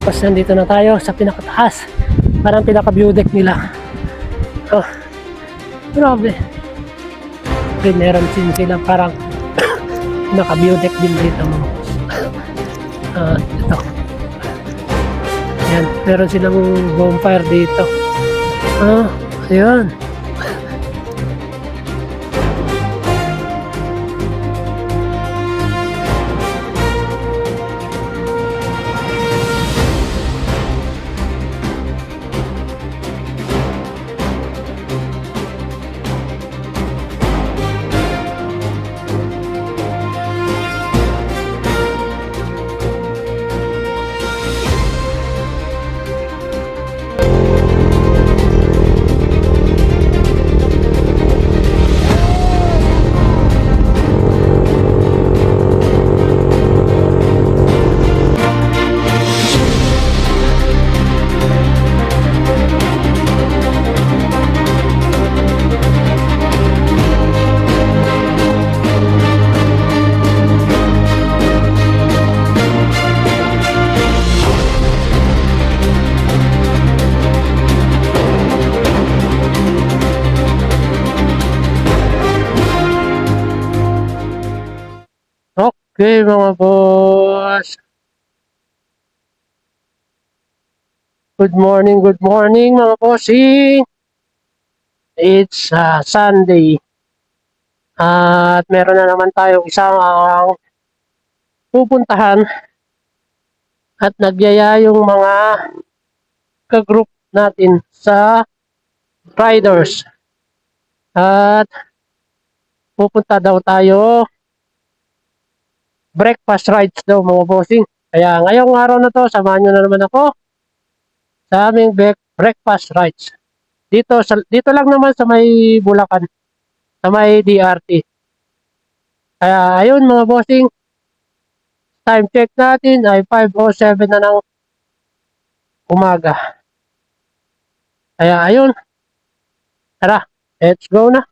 Tapos nandito na tayo sa pinakataas. Parang pinaka-view deck nila. Oh, grabe. Okay, meron din sila parang naka-view deck din dito mo. Ito. Ayan, meron silang bonfire dito. Ayan. Okay mga boss. Good morning mga bossing. It's Sunday. At meron na naman tayong isang pupuntahan. At nagyaya yung mga ka-group natin sa riders. At pupunta daw tayo breakfast rides daw mga bossing. Kaya ngayong araw na to, samahan nyo na naman ako sa aming breakfast rides. Dito lang naman sa may Bulacan, sa may DRT. Kaya ayun mga bossing, time check natin ay 5:07 na ng umaga. Kaya ayun, tara, let's go na.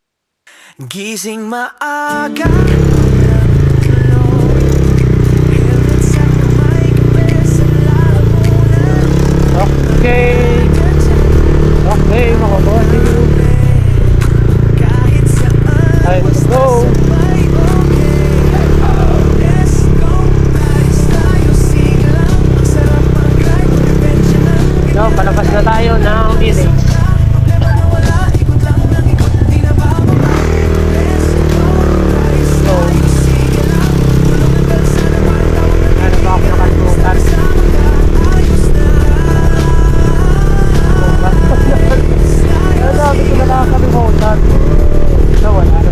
Gising maaga. Okay. Okay mga bossing. Time to go. So, palabas na tayo ng village. So, ano ba ako nakalimutan? Dami ko na nakakalimutan. So, wala na.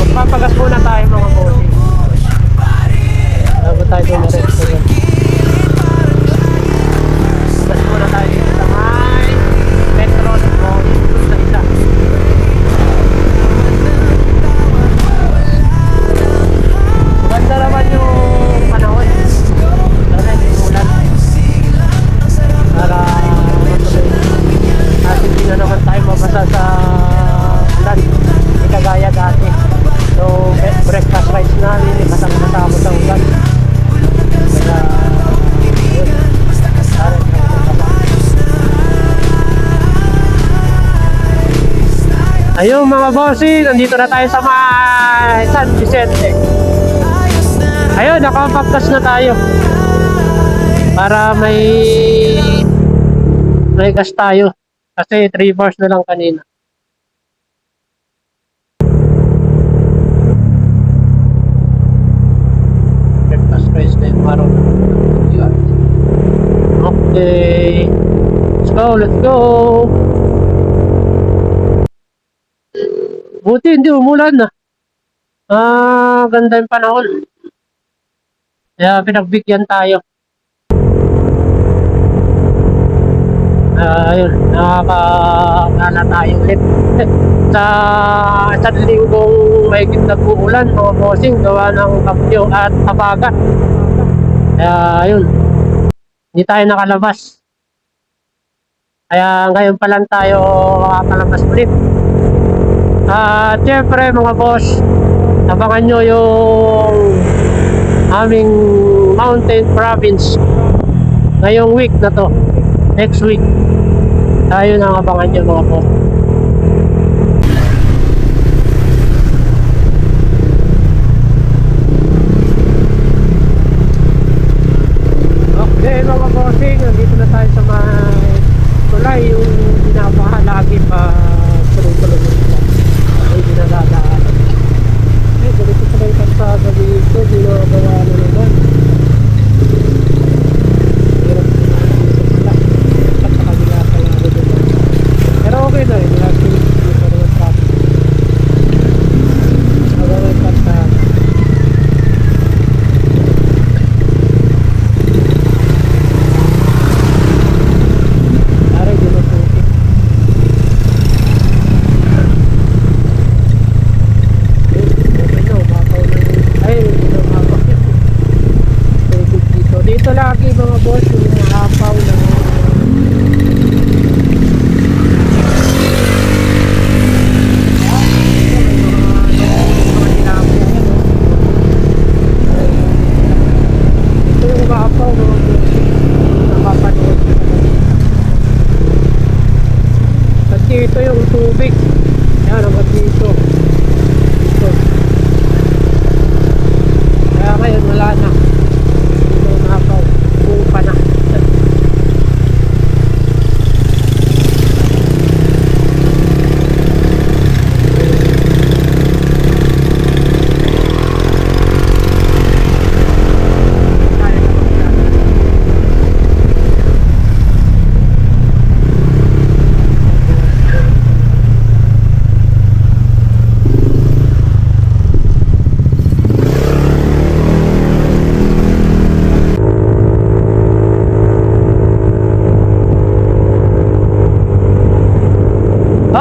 Magpapagas muna tayo mga bossing. Bago tayo dumaret ko yun. Pagas muna tayo dito sa may petrol o sa isa. Ganda naman yung panahon. Sana yung ulan. Para matuloy. At hindi na naman tayo mabasa sa ulan. Hindi kagaya dati. So, breakfast rides namin, matama sa ulan. Kaya, yun. Ayun mga bossing, nandito na tayo sa may San Vicente. Ayun, nakapagkas na tayo. Para may gas tayo. Kasi 3 bars na lang kanina. Breakfast rice na yung araw. Okay. Let's go. Buti hindi umulan na. Ganda yung panahon. Kaya pinagbigyan tayo. Ayun, nakakakala tayo ulit. Sa isang linggong mahigit nag-uulan, mga bossing, gawa ng bagyo at habagat. Kaya ayun, hindi tayo nakalabas. Kaya ngayon pa lang tayo makakalabas ulit. At syempre mga boss, abangan nyo yung aming mountain province ngayong week na to. Next week. Tayo nang abangan nyo mga boss. Okay mga bossing, nandito na tayo sa may tulay yung binabaha lagi pa tulong-tulong nila. Ay dinadadaan. Eh, ganito pala yung kalsada dito, ginagawa na naman. Hirap na dito pala. At sa kabila pala ako dito. Pero okay na, lagi dito pa naman traffic. Hanggang yung kalsada. Aray, di na puti. Okay na, umapaw na yun. Ay, hindi na umapaw yun. Tubig dito. Dito lagi mga boss, yung umapaw na ito yung umapaw mga boss. Napapanood ko na. Kasi ito yung tubig. Yan, hanggang dito. Dito. Kaya ngayon wala na. Dito umapaw. Buo pa na. Kaya na magkano.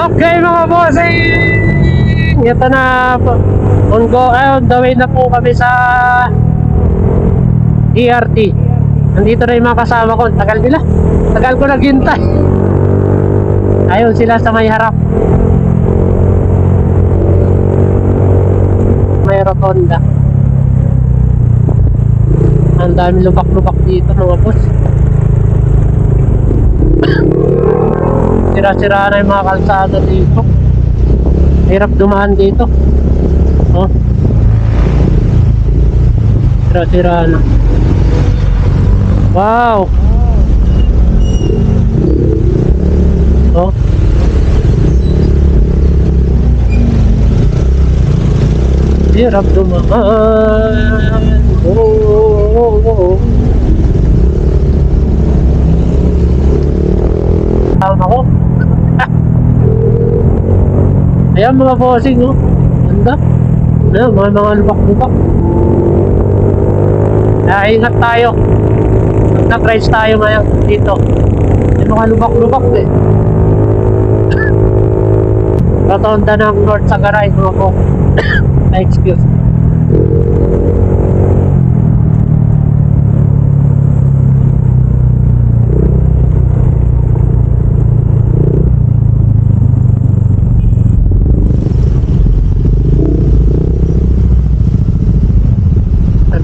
Okay mga bossing, ito na on the way na po kami sa DRT. Nandito na yung mga kasama ko. Tagal nila, tagal ko naghintay. Ayun sila sa may harap, may rotonda. Ang dami lubak-lubak dito mga boss. Sira-sira na yung mga kalsada dito. Hirap dumaan dito. Oh. Sira-sira na. Wow. Oh. Hirap dumaan. Oh. Tama ko. Ayan mga bossing, oh. Ganda. Ayan, mga lubak-lubak. Kaya ingat tayo. Nag-rise tayo ngayon dito. May mga lubak-lubak eh. Rotonda ng North Sagaray, mga po. Excuse.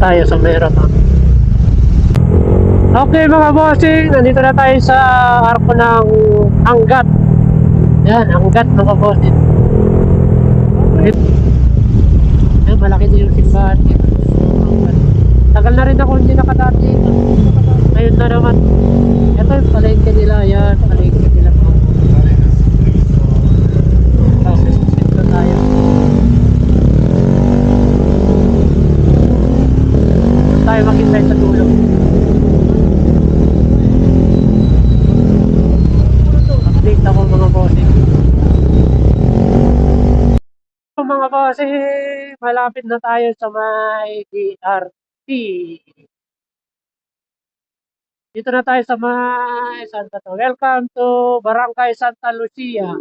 Tayo sa Marathon. Okay mga bossing, nandito na tayo sa arko ng Angat. Yan, Angat mga bossing. Yan, malaki din yung simbahan. Tagal na rin ako hindi nakadati. Ngayon na naman. Ito yung palengke nila. Yan, palengke nila po. Ito tayo. Tayo maghintay sa tulog. Update ako mga bossing. Mga bossing, malapit na tayo sa may DRT. Dito na tayo sa may Santa to. Welcome to Barangay Santa Lucia.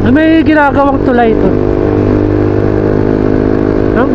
May ginagawang tulay ito.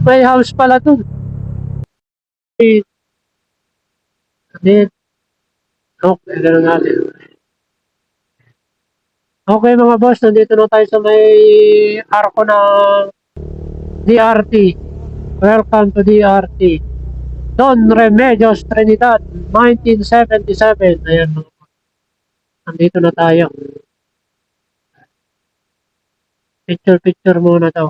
May house pala dun. Then, okay, gano'n natin. Okay mga boss, nandito na tayo sa may arko ng DRT. Welcome to DRT. Don Remedios Trinidad, 1977. Ayan mga boss. Nandito na tayo. Picture muna to.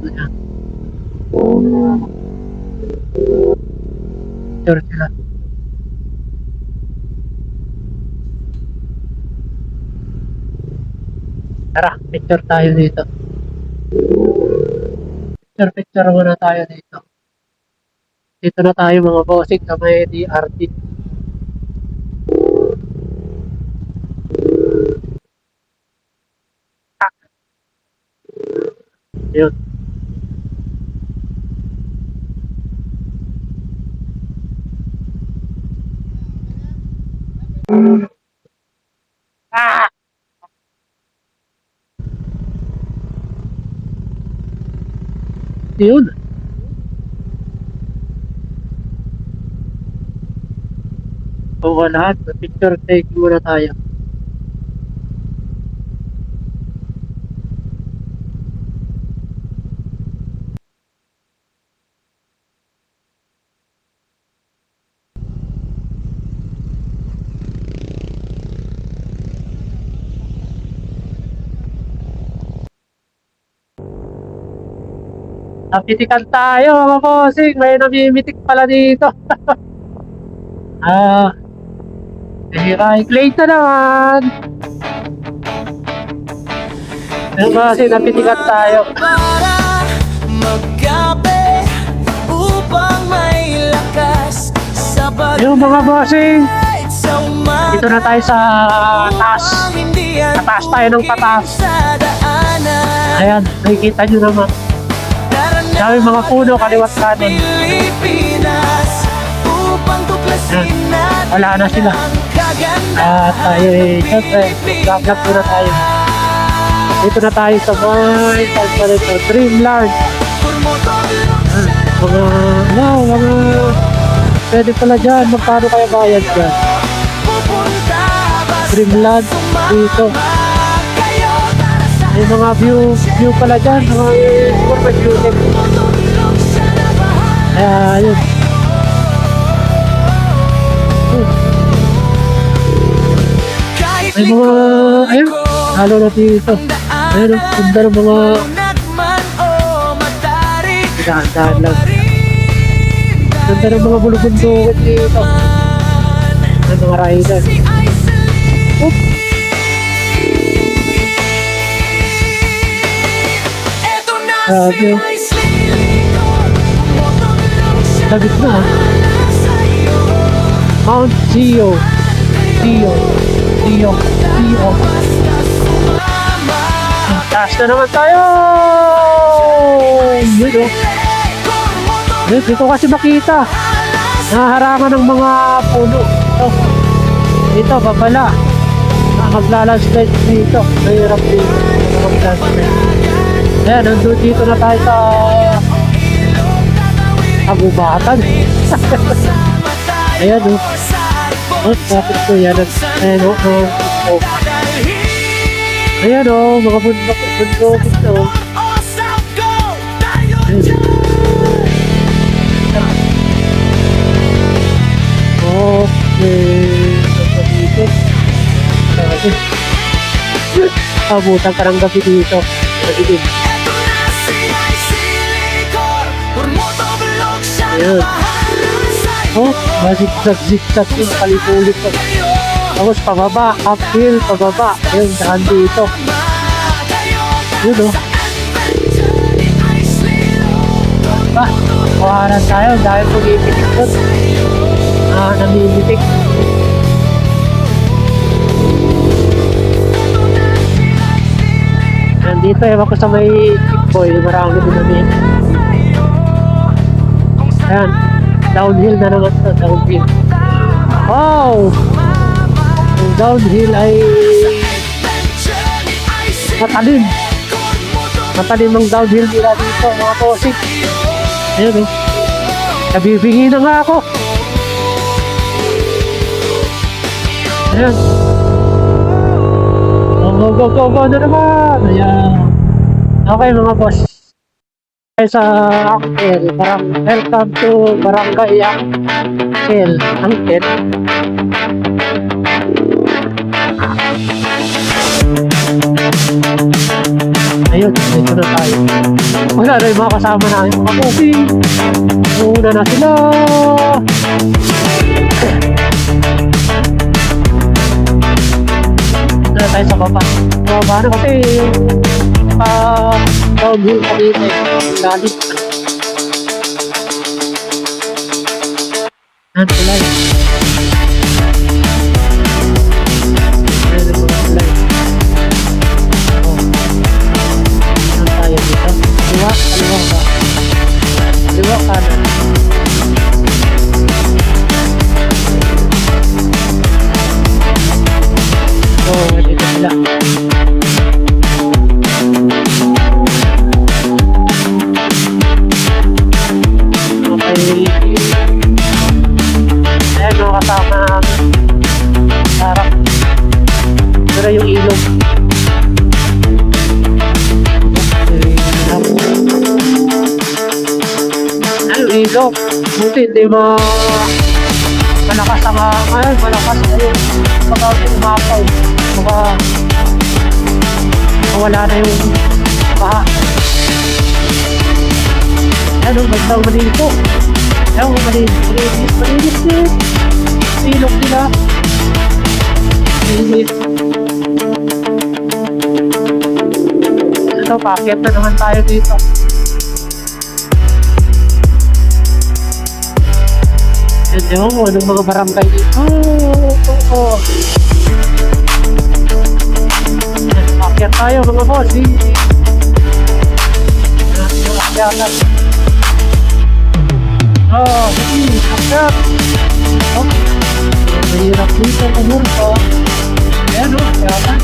Ayan. Picture sila. Tara, picture tayo dito. Picture muna tayo dito. Dito na tayo mga bossing sa may DRT. Yun. Ah! Yun. O lahat, picture taking muna tayo. Napitikan tayo mga bossing, may namimitik pala dito. Ah, right late na naman. Ayun bossing, napitikan tayo. Para magkape upang may lakas sa Ayun mga bossing, pagkait sa umaga. dito na tayo sa taas. Tataas tayo ng tataas. Ayan, nakikita nyo naman. Dami mga puno, kaliwat kanan. Pilipinas upang tuklasin natin Wala na sila. At tayo syempre, vlog muna tayo. Dito na tayo sa may Dreamland. Mga pwede pala dyan, magkano kaya bayad dyan? Dreamland, dito. May mga view pala dyan, mga super beauty. Ayun. May mga, ayun, halo na dito. Ayun, ganda ng mga, dahan-dahan lang. Ganda ng mga bulubundukin dito. Ng mga rider. Oop. Grabe. Labit na ha. Mount Zio. Taas na naman tayo! Dito. Dito kasi makita. Naharangan ng mga puno. Dito, babala. Maglalandslide dito. Mahirap dito. Maglalandslide. Ayan, nandun dito na tayo sa Agubatan. Ayan o. Oh, traffic ko yan. Ayan o. Ayan o, mga bundok ito. O South Go, tayo Ayun. dyan. Okay. Ito dito. Sabi. Abutan ka ng gabi dito. Madilim. Eto na si IC Licor, Motovlog siya na Ayun. bahala sa'yo. Oh, mazigzag-zigzag yung kalipulit ko. Tapos pababa, uphill, pababa. Ayun, daan dito. Yun o. Kuhanan tayo dahil pumipitik doon. Namimitik. Nandito ewan ko sa may Kickboy, marami din namin. Ayan, downhill na naman ito, downhill. Wow! Ang downhill ay matalim. Matalim ang downhill nila dito, mga posik. Ayun o. Nabibingi na nga ako. Ayan. Go na naman. Ayan. Okay mga boss. Tayo sa Angkel. Welcome to Barangay Angkel. Angkel. Ayun, dito na tayo. Wala na yung mga kasama namin mga movie. Una na sila. Dito na tayo sa baba. Baba na kasi downhill kami lalim. Yan tulay. Yan ang mga tulay. Tayo dito. Kaliwa, kaliwa ba? Kaliwa, kanan. So, dito sila. Okay. Ayan, mga kasama namin. Sarap. Pero yung ilog. Ano ilog? Buti hindi malakas ang malakas ayun. Baka umapaw. Baka wala na yung baha. Ano, magdaw malito. Ano, malinis din. Ilog nila. Linis. Ito, paakyat na naman tayo dito. Ewan mo, anong mga barangay dito. Akyat tayo mga boss. Yung akyatan. Akyat. Mahirap dito kumur ko. Ayan o, akyatan.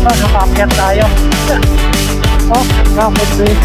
Nakaakyat tayo. Rapid break.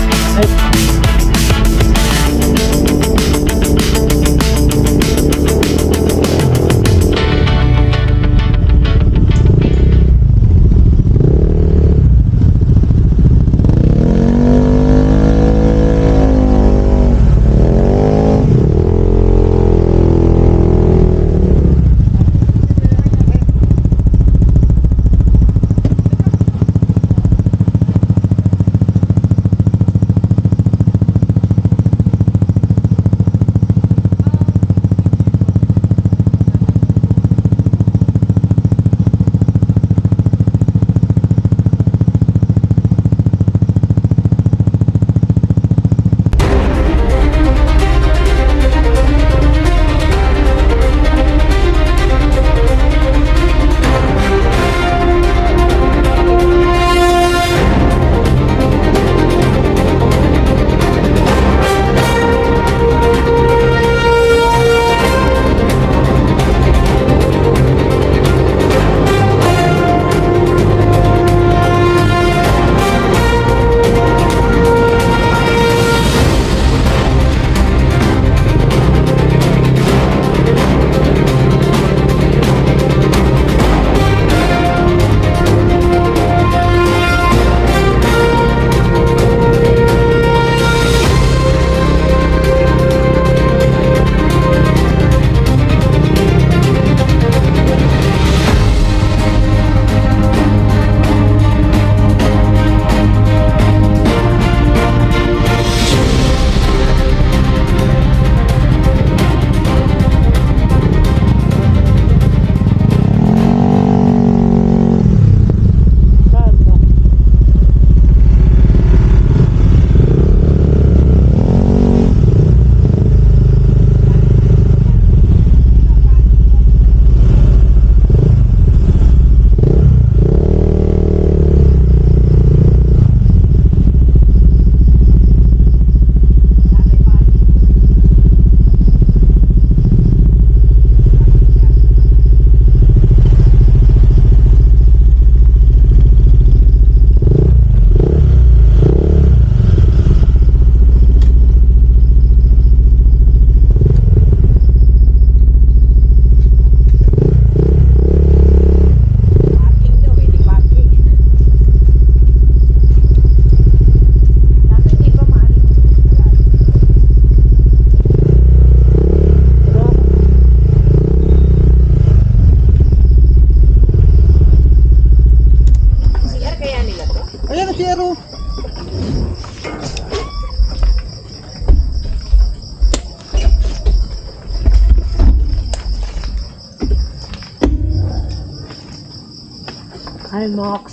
IMAX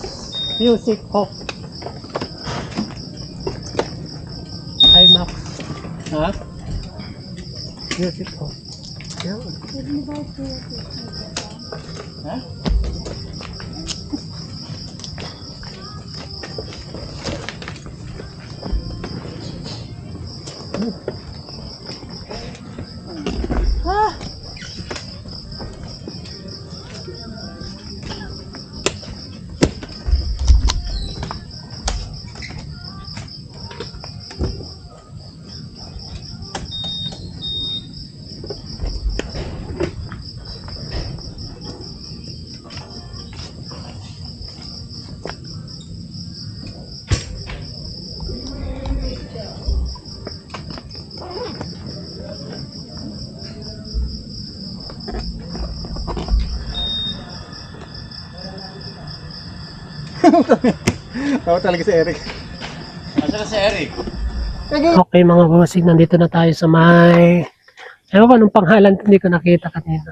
Music Hall. IMAX. Ha? Music Hall. Yan. Ha? Tawa talaga si Eric. Okay mga bossing, nandito na tayo sa may... Ewan ko anong panghalan, hindi ko nakita kanina.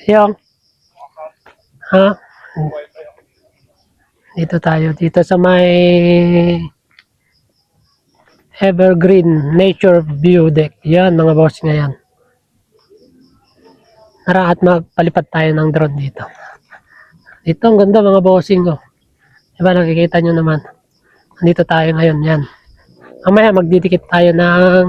Yung... Ha? Dito tayo, dito sa may... Evergreen Nature View Deck. Yan mga bossing ngayon. Tara at magpalipad tayo ng drone dito. Dito ang ganda mga bossing ko. Diba nakikita nyo naman. Nandito tayo ngayon, yan. Mamaya magdidikit tayo ng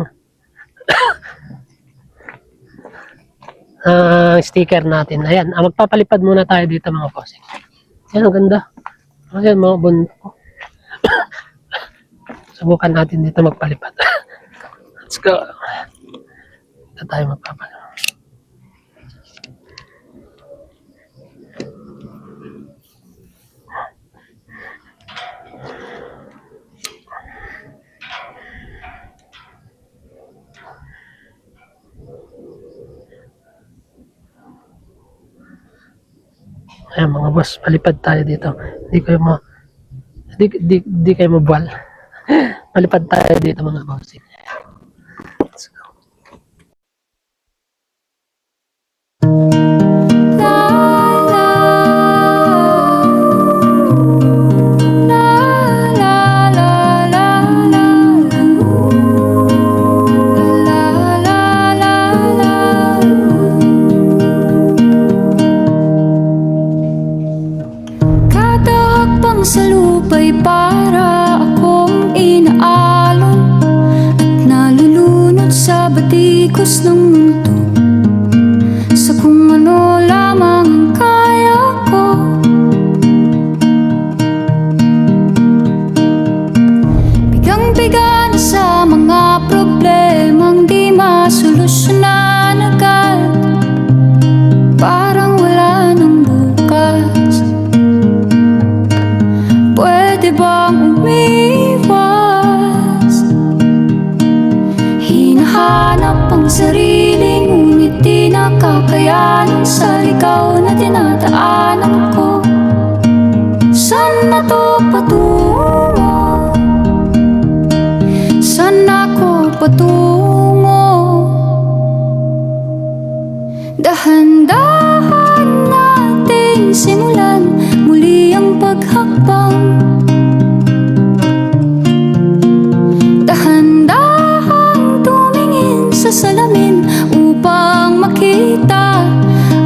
sticker natin. Ayan, magpapalipad muna tayo dito mga bossing. Yan, ang ganda. Ayan, mga bundok. Subukan natin dito magpalipad. Let's go. Dito tayo magpapalipad. Ayan mga boss, palipad tayo dito. Di kayo mabuwal. Palipad tayo dito mga boss. Let's go. Sa lupa'y para akong inaalon at nalulunod sa batikos ng mundo, sa kung ano lamang ang kaya ko. Bigang-biga na sa mga problemang di masolusyonan agad, parang wala nang bukas. Pwede bang umiwas? Hinahanap ang sarili, ngunit di nakakayanan sa ligaw na dinadaanan ko. Saan na to patungo? Saan ako patungo? Dahan-dahan nating simulan muli ang paghakbang. Dahan-dahang tumingin sa salamin upang makita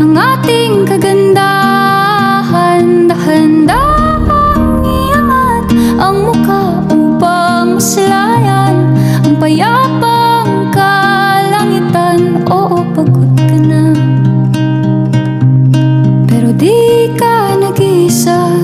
ang ating kagandahan. Dahan-dahang iangat ang mukha upang maslayan ang payapang kalangitan. Oo, pagod ka na, pero di ka nag-isa.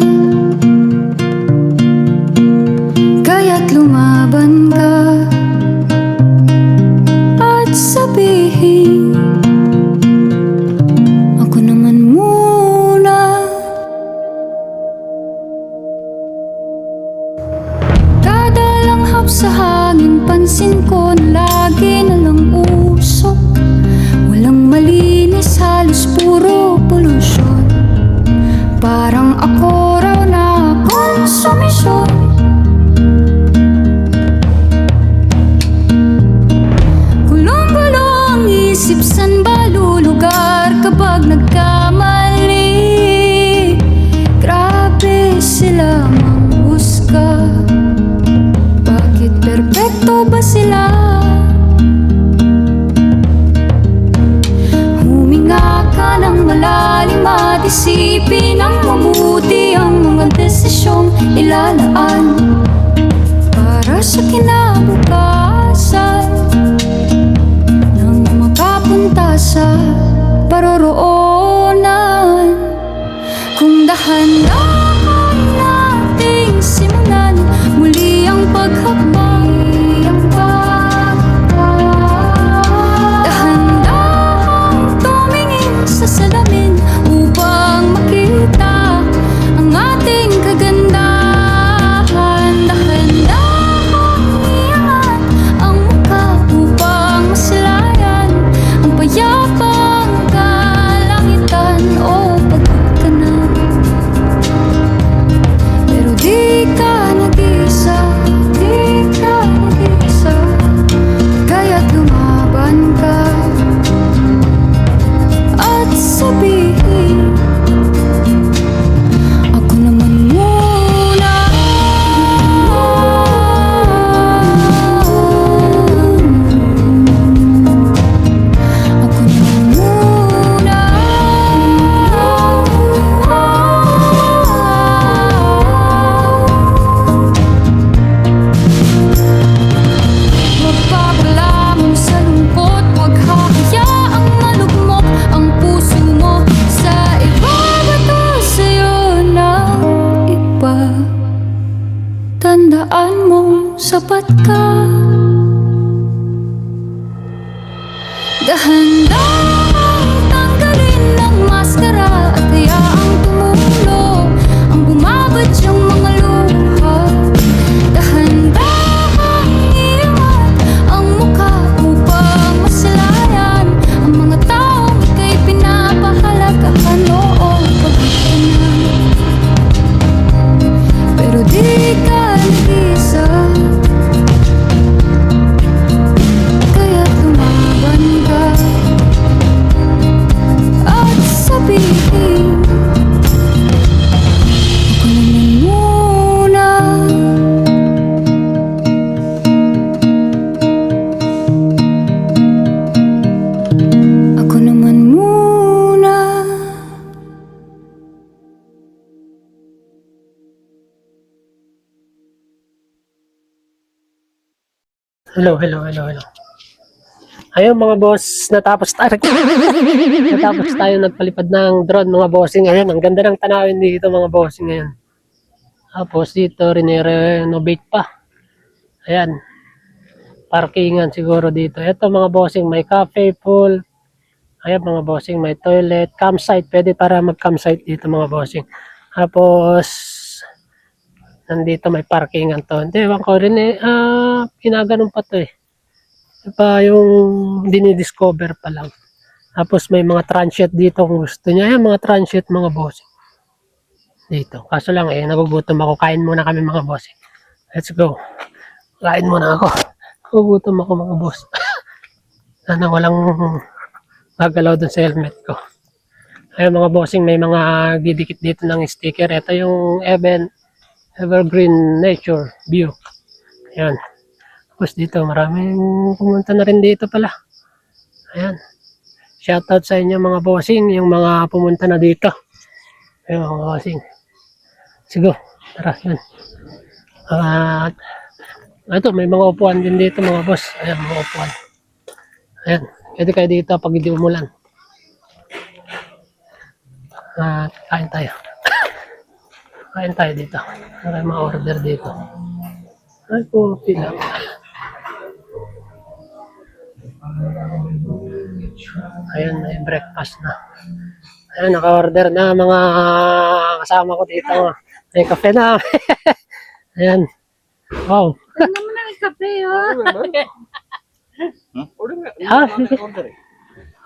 malalim at isipin ng mabuti ang mga desisyong ilalaan para sa kinabukasan nang makapunta sa paroroonan. Kung dahan-dahan nating simulan muli ang paghakbang, dahan-dahang tumingin sa salamin upang makita ang ating kagandahan. Dahan-dahang iangat ang mukha upang masilayan ang payapang kalangitan o pagod ka na. Pero di ka nag-isa, di ka nag-isa, kaya't lumaban ka at sabihin, ako naman muna. Ako naman muna. Magpapalamon sa lungkot, huwag hahayaang malugmok ang puso mo sa iba. Bato sa'yo ng iba. Tandaan mong sapat ka. Dahan-dahang tanggalin ang maskara at hayaang tumulo ang bumabad yung mga luha. Dahan-dahang iangat ang mukha upang masilayan ang mga taong ika'y pinapahalagahan. Oo, pagod ka na, pero di ka nag-isa, kaya't lumaban ka at sabihin, ako naman muna. Ako naman muna. Hello. Ayun mga boss, natapos tayo nagpalipad ng drone mga bossing. Ayun, ang ganda ng tanawin dito mga bossing ngayon. Tapos dito renovate pa. Ayan, parkingan siguro dito. Ito mga bossing, may cafe, pool. Ayan mga bossing, may toilet, campsite. Pwede para mag-campsite dito mga bossing. Tapos nandito may parkingan to. Hindi, ewan ko rin ginaganon pa to eh. Ito pa yung dinidiscover pa lang. Tapos may mga transient dito kung gusto niya. Ayan mga transient mga bossing. Dito. Kaso lang nagugutom ako. Kain muna kami mga bossing. Let's go. Kain muna ako. Nagugutom ako mga boss. Sana walang magalaw dun sa helmet ko. Ayun mga bossing, may mga didikit dito ng sticker. Ito yung Evergreen Nature View. Ayan. Tapos dito, maraming pumunta na rin dito pala. Ayan. Shoutout sa inyo mga bossing, yung mga pumunta na dito. Ayun mga bossing. Sige, tara, yun. At ito, may mga upuan din dito mga boss. Ayan, mga upuan. Ayan, pwede kayo dito pag hindi umulan. At kain tayo. Kain tayo dito. May mga order dito. Ay, puti lang. Ayun, may breakfast na. Ayun, naka-order na mga kasama ko dito. May kape na. Ayan. Wow. Ano naman ang kape, oh?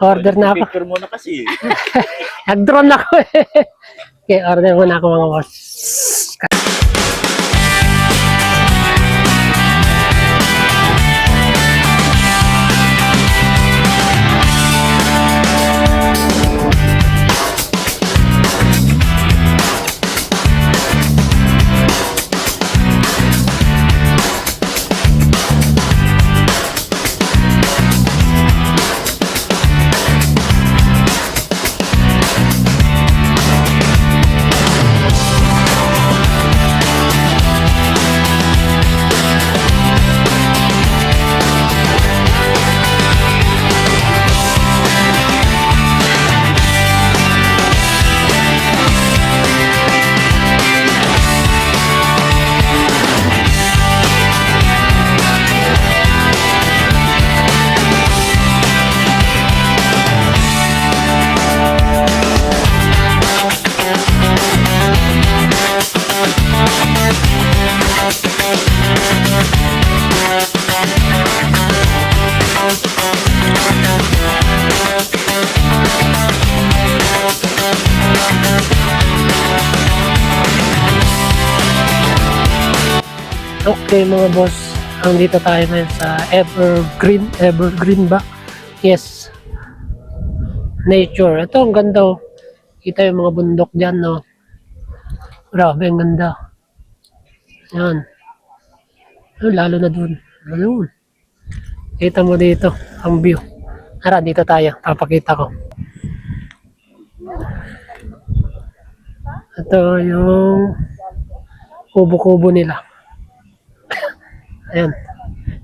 Order na ako. Picture mo na kasi. Nag-drone ako eh. Okay, order muna ako mga boss. Okay mga boss, andito tayo ngayon sa Evergreen ba? Yes. Nature. Ito, ang ganda oh. Kita yung mga bundok dyan, no? Grabe, ang ganda. Yan. Lalo na dun. Ayun. Kita mo dito, ang view. Tara, dito tayo. Papakita ko. Ito yung kubo-kubo nila. Ayan.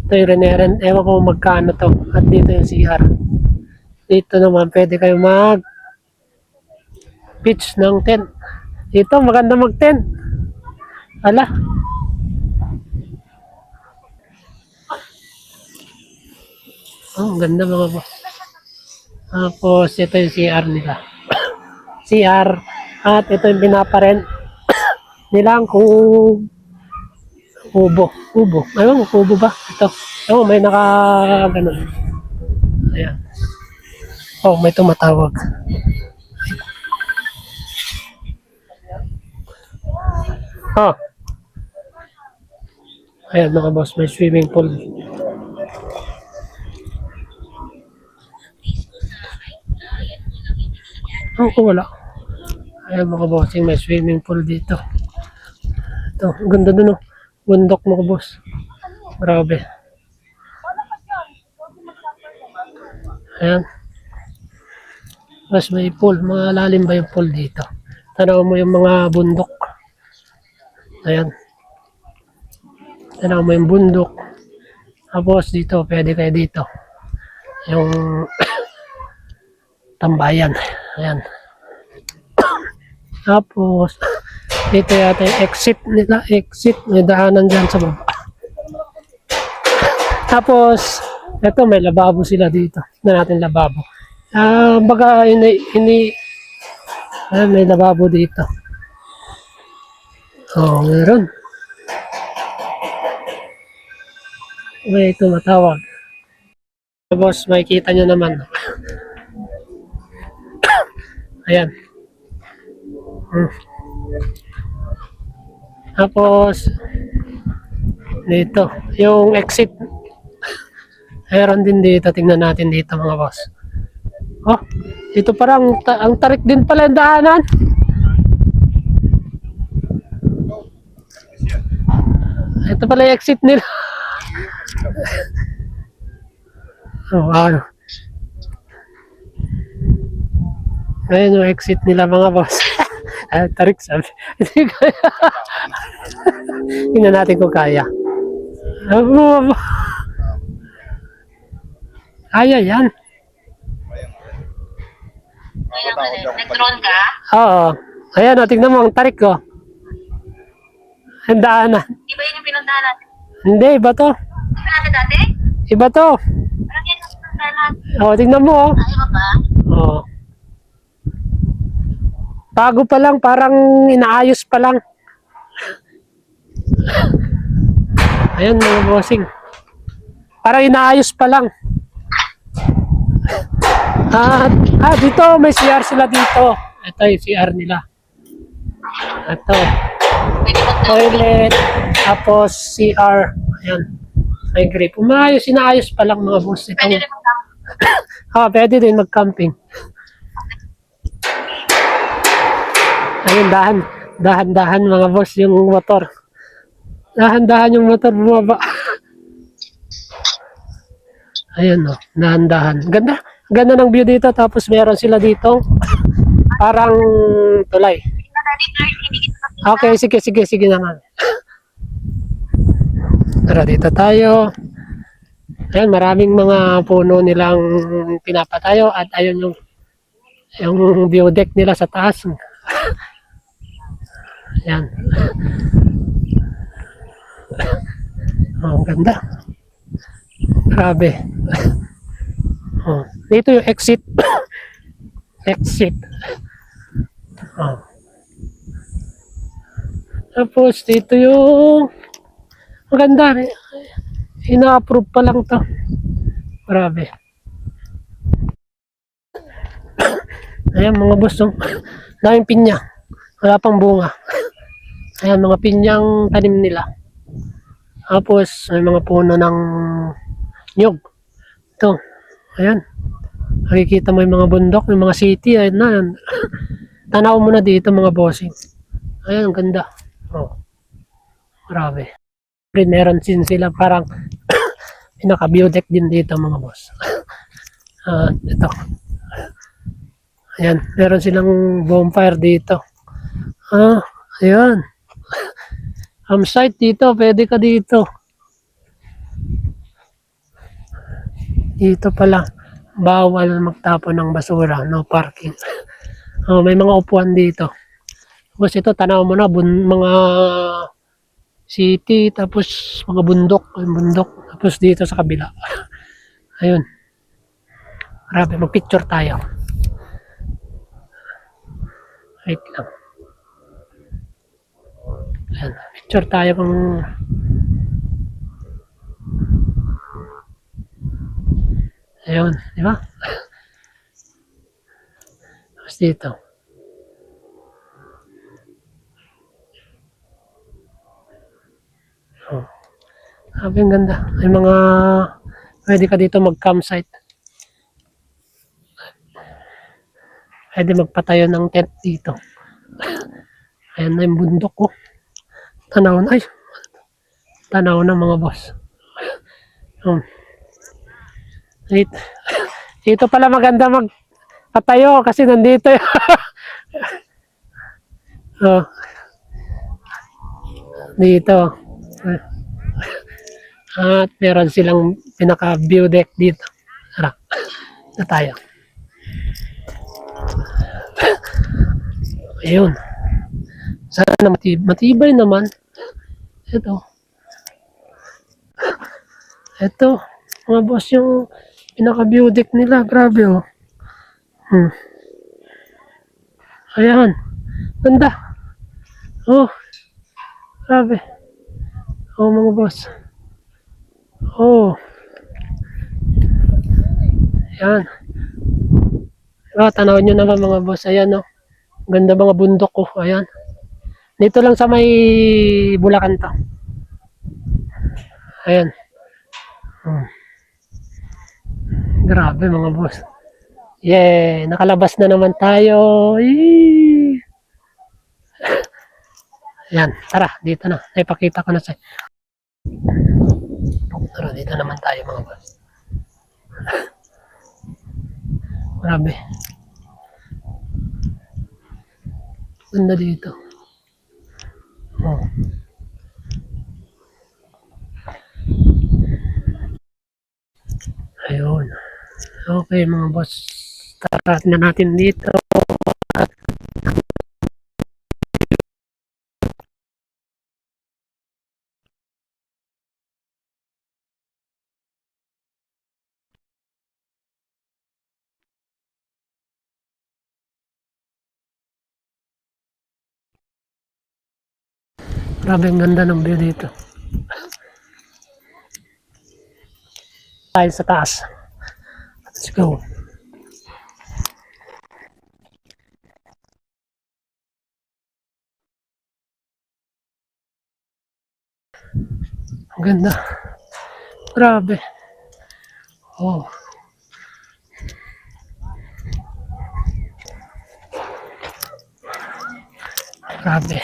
Ito yung Reneren. Ewan ko magkano to. At dito yung CR. Dito naman, pwede kayo pitch ng tent. Dito, maganda mag-tent. Ala. Oh, ang ganda mga boss. Tapos, ito yung CR nila. CR. At ito yung pinaparent nila ang kubo. Ayun, kubo ba? Ito. Oh, may ganun. Ayan. Oh, may tumatawag. Oh. Ayan mga boss, may swimming pool. Wala. Ayan mga bossing, may swimming pool dito. Ito, ang ganda dun oh. Bundok mga boss. Grabe. Ayan. Mas may pool. Mga lalim ba yung pool dito? Tanaw mo yung mga bundok. Ayan. Tanaw mo yung bundok. Tapos dito, pwede kayo dito. Yung tambayan. Ayan. Tapos, dito yata yung exit nila. Exit. May daanan dyan sa baba. Tapos, ito may lababo sila dito. Na natin lababo. Baga may lababo dito. Oh, meron. May tumatawag. Boss, makikita nyo naman. Ayan. Tapos, dito, yung exit. Meron din dito. Tingnan natin dito mga boss. Oh, dito parang ang tarik din pala yung daanan. Ito pala yung exit nila. Oh, ano. Ngayon yung exit nila mga boss. Tarik sabi. Tingnan natin kung kaya. Kaya yan. Nag-drone ka? Oo. Ayan o, tignan mo ang tarik ko. Ang daanan. Di ba yun yung pinuntahan natin? Hindi, iba to. Di ba natin dati? Iba to. Parang yan yung pinuntahan natin. Oo, tignan mo oh. Ayaw ba? Oo. Bago pa lang, parang inaayos pa lang. Ayan mga bossing. Parang inaayos pa lang. Dito may CR sila dito. Ito yung CR nila. Ito. Pwede mag Toilet. Tapos CR. Ayan. May grip. Inaayos pa lang mga boss. Ito. Pwede rin mag Pwede din mag-camping. Ayun, dahan-dahan mga boss yung motor. Dahan-dahan yung motor bumaba. Ayun no, dahan-dahan. Ganda ng view dito. Tapos meron sila dito parang tulay. Okay, sige naman. Tara, dito tayo. Ayun, maraming mga puno nilang pinapatayo at ayun yung view deck nila sa taas. Ayan. Oh, ang ganda. Grabe. Oh, dito yung exit. Exit. Oh. Tapos dito yung maganda. Ina-approve pa lang to. Grabe. Ayan mga boss. Daming pinya. Wala pang bunga. Ayan mga pinyang tanim nila. Tapos may mga puno ng nyug. Ito. Ayan. Makikita mo yung mga bundok, yung mga city. Ayan na. Ayan. Tanaw mo na dito mga bossing. Ayan, ang ganda. Oh. Grabe. Meron din sila parang pinaka-view deck din dito mga boss. Ito. Ayan, meron silang bonfire dito. Ayan. Campsite dito, pwede ka dito. Dito pala, bawal magtapon ng basura, no parking. May mga upuan dito. Tapos ito, tanaw mo na, mga city, tapos mga bundok, tapos dito sa kabila. Ayun. Grabe, mag-picture tayo. Wait lang. Ayan, picture tayo kung ayun, di ba? Tapos dito. Oh. Sabi ang ganda. May mga pwede ka dito mag-campsite. Pwede magpatayo ng tent dito. Ayan na yung bundok ko. Tanaw na. Ay. Tanaw na mga boss. Dito pala maganda magpatayo kasi nandito yun. Dito. At meron silang pinaka-view deck dito. Tara. Na tayo. Ayun. Sana matibay naman. Ito. Mga boss yung pinaka-view deck nila. Grabe oh. Ayan. Ganda. Oh. Grabe. Oh mga boss. Oh. Ayan. Tanaw nyo naman mga boss. Ayan oh. Ganda mga bundok ko. Ayan. Dito lang sa may Bulacan to. Ayan. Grabe mga boss. Yeah, nakalabas na naman tayo. Ayan, tara, dito na. Ipakita ko na sa. Tara, dito naman tayo mga boss. Grabe. Ganda dito. Oh. Ayun. Okay mga boss. Tara na natin dito. Grabe ang ganda ng view dito. Tayo sa taas. Let's go. Ang ganda. Grabe. Oh. Grabe.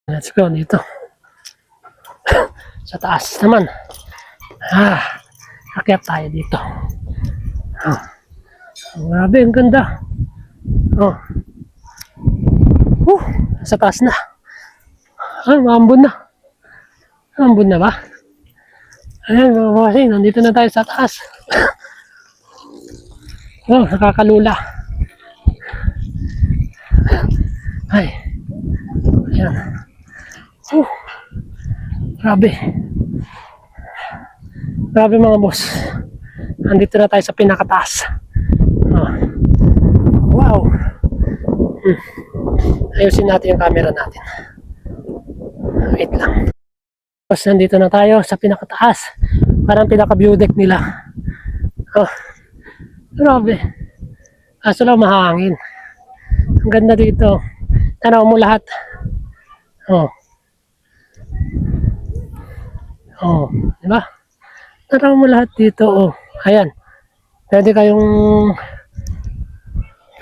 Let's go dito. Sa taas naman. Akyat tayo dito. Grabe, ang ganda. Sa taas na. Maambon na. Maambon na ba? Ayan mga bossing, nandito na tayo sa taas. Nakakalula. Ay. Ayan. Grabe. Grabe mga boss. Nandito na tayo sa pinakataas. Wow. Ayusin natin yung camera natin. Wait lang. Boss, nandito na tayo sa pinakataas. Parang pinaka-view deck nila. Grabe. Kaso lang mahangin. Ang ganda dito. Tanaw mo lahat. Oh. Oh, di ba? Tara mo lahat dito, oh. Ayan. Pwede kayong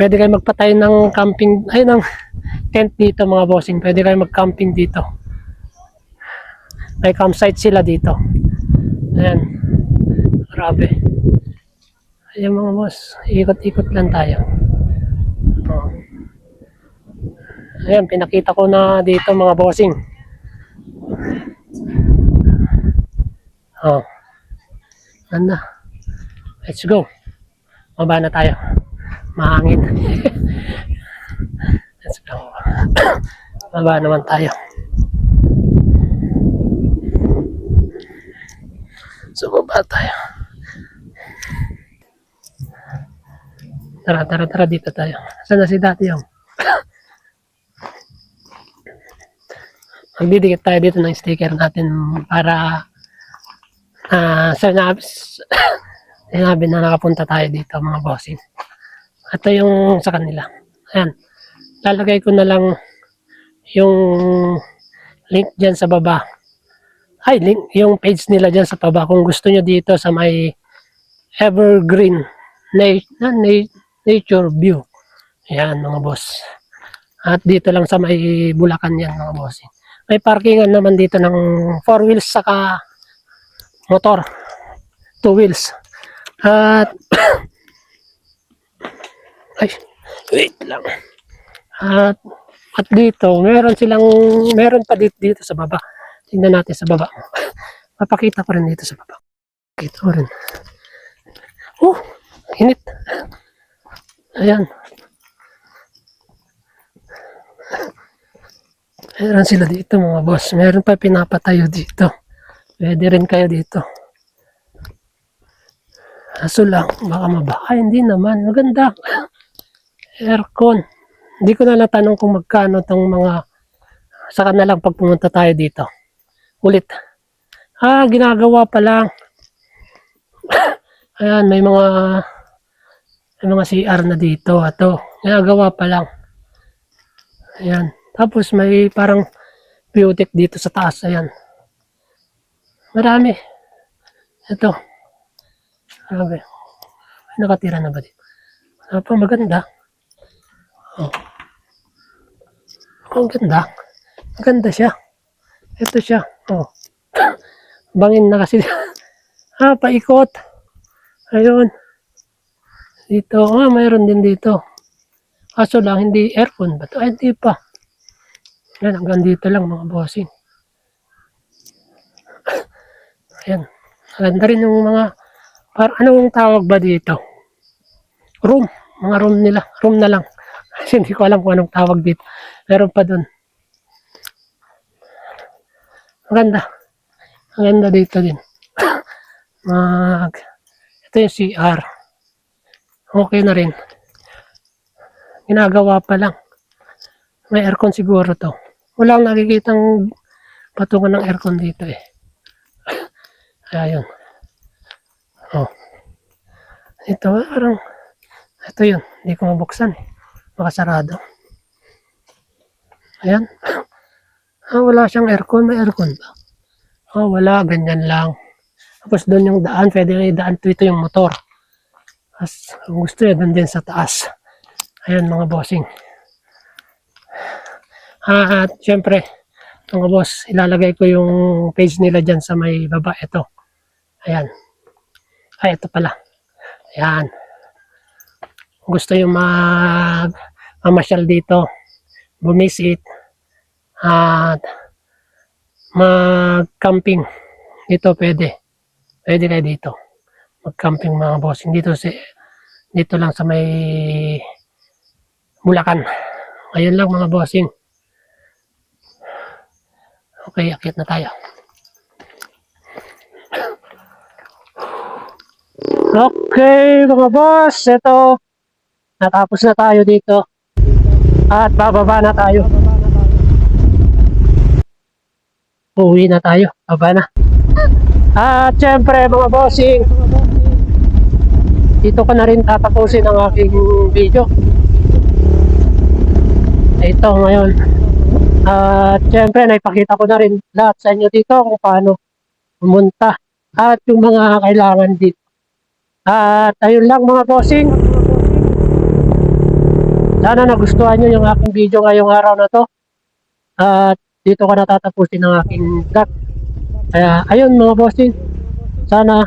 magpatay ng camping, ay ng tent dito mga bossing. Pwede kayong mag-camping dito. May campsite sila dito. Ayan. Grabe. Ayan mga boss, ikot-ikot lang tayo. Oh. Ayan, pinakita ko na dito mga bossing. Oh. Ganda. Let's go. Maba na tayo. Mahangin. Let's go. Maba naman tayo. So, baba tayo. Tara, dito tayo. Saan na si Dati yung? Magdidikit tayo dito ng sticker natin para sinabi na nakapunta tayo dito mga bossing. Ito yung sa kanila. Ayan. Lalagay ko na lang yung link dyan sa baba. Ay, link, yung page nila dyan sa baba. Kung gusto nyo dito sa may Evergreen Nature View. Ayan mga boss. At dito lang sa may Bulacan yan mga bossing. May parkingan naman dito ng 4 wheels saka motor. 2 wheels. At ay, wait lang. At dito, meron pa dito sa baba. Tingnan natin sa baba. Papakita ko rin dito sa baba. Pakita ko rin. Oh, init. Ayan. Meron sila dito mga boss. Meron pa pinapatayo dito. Pwede rin kayo dito. Aso lang, baka mabaka. Hindi naman. Maganda. Aircon. Hindi ko na natanong kung magkano tong mga saka na lang pag pumunta tayo dito. Ulit. Ginagawa pa lang. Ayan, may mga CR na dito. Ato. Ginagawa pa lang. Ayan. Tapos may parang beauty dito sa taas. Ayan. Marami. Ito. Grabe. May nakatira na ba dito? Maganda. Oh. Ang ganda. Maganda siya. Ito siya. Oh. Bangin na kasi. Paikot. Ayun. Dito. Mayroon din dito. Kaso lang, hindi aircon ba ito? Ay, hindi pa. Yan, hanggang dito lang mga bossing. Ayan. Maganda rin yung mga, anong tawag ba dito? Room. Mga room nila. Room na lang. Kasi hindi ko alam kung anong tawag dito. Meron pa dun. Maganda. Maganda dito din. Ito yung CR. Okay na rin. Ginagawa pa lang. May aircon siguro to. Wala akong nakikitang patungan ng aircon dito eh. Ayun. Oh. Ito parang ito yun. Hindi ko mabuksan eh. Makasarado. Ayan. Wala siyang aircon. May aircon ba? Wala. Ganyan lang. Tapos doon yung daan. Pwede na daan ito yung motor. Tapos kung gusto yun, doon din sa taas. Ayan mga bossing. At syempre, mga boss, ilalagay ko yung page nila dyan sa may baba. Ito. Ayan. Ito pala. Ayan. Kung gusto yung mamasyal dito, bumisit, at mag-camping. Dito pwede. Pwede kayo dito. Mag-camping mga bossing. Dito lang sa may Bulacan. Ayun lang mga bossing. Okay, akyat na tayo. Okay mga boss, ito. Natapos na tayo dito. At bababa na tayo. Uwi na tayo. Baba na. At syempre mga bossing, dito ko na rin tatapusin ang aking video. Ito ngayon. At syempre, naipakita ko na rin lahat sa inyo dito kung paano pumunta at yung mga kailangan dito. At ayun lang mga bossing. Sana nagustuhan nyo yung aking video ngayong araw na to. At dito ko natatapusin ang aking vlog. Kaya ayun mga bossing. Sana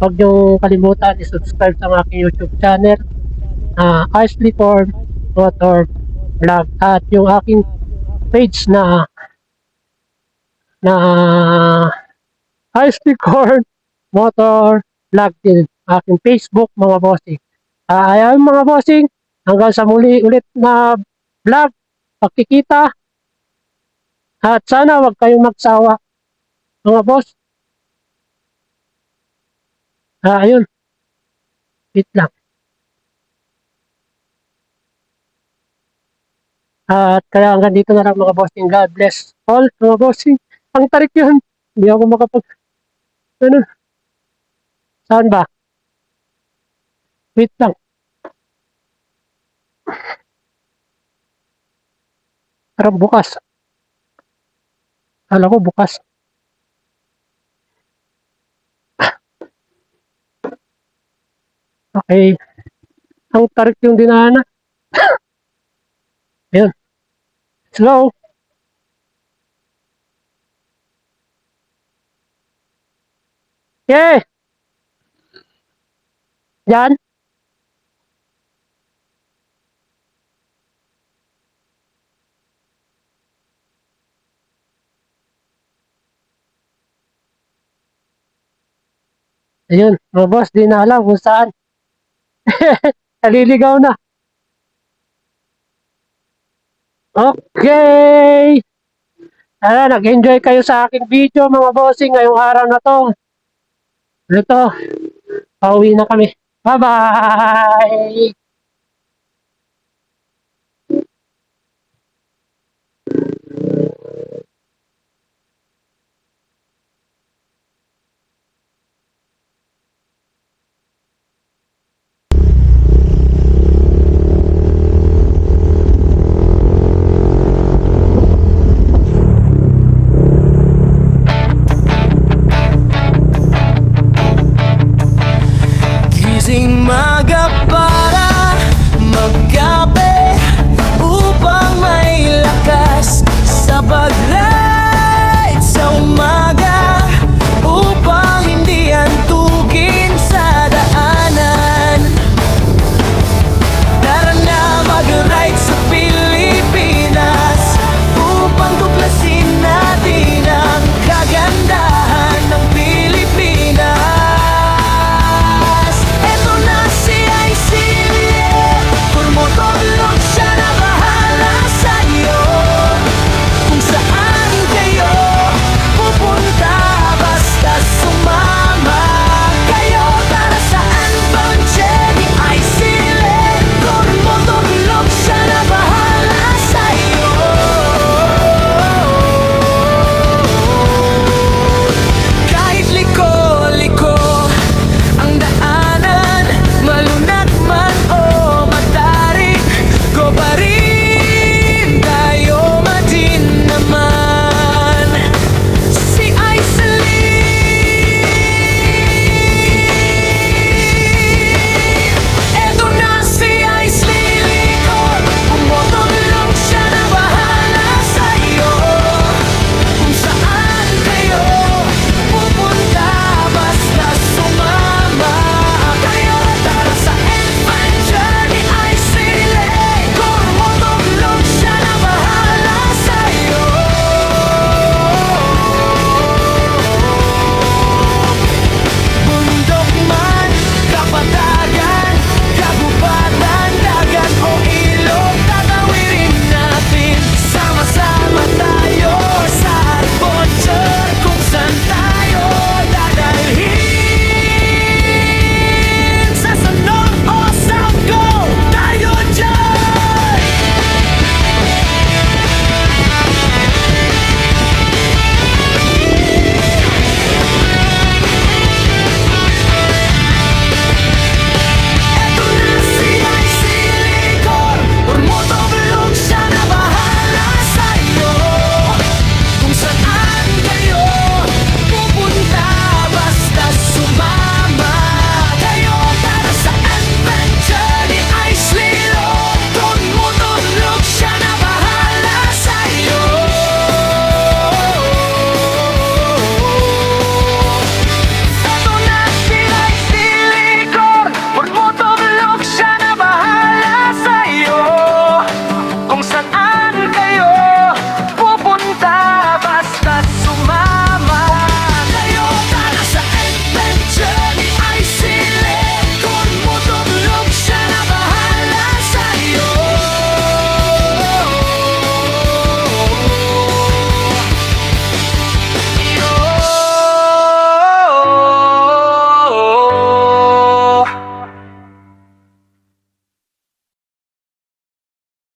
huwag nyo kalimutan i-subscribe sa aking YouTube channel. Isley Corn Motor Vlog. At yung aking page na Isley Corn Motor Vlog din. Aking Facebook mga bossing. Ayun mga bossing. Hanggang sa muli ulit na vlog, pagkikita. At sana wag kayong magsawa, mga boss. Ayun. Wait lang. At kaya hanggang dito na lang mga bossing. God bless all mga bossing. Ang tarik yun. Hindi ako makapag... Ano? Saan ba? Wait lang. Parang bukas. Kala ko bukas. Okay. Ang tarik yung dinaanan. Ayun. Slow. Yeah. Yan. Ayun. Mga boss, di na alam kung saan. Naliligaw na. Okay. Nag-enjoy kayo sa aking video mga bossing ngayong araw na to. Ito, pauwi na kami. Bye-bye!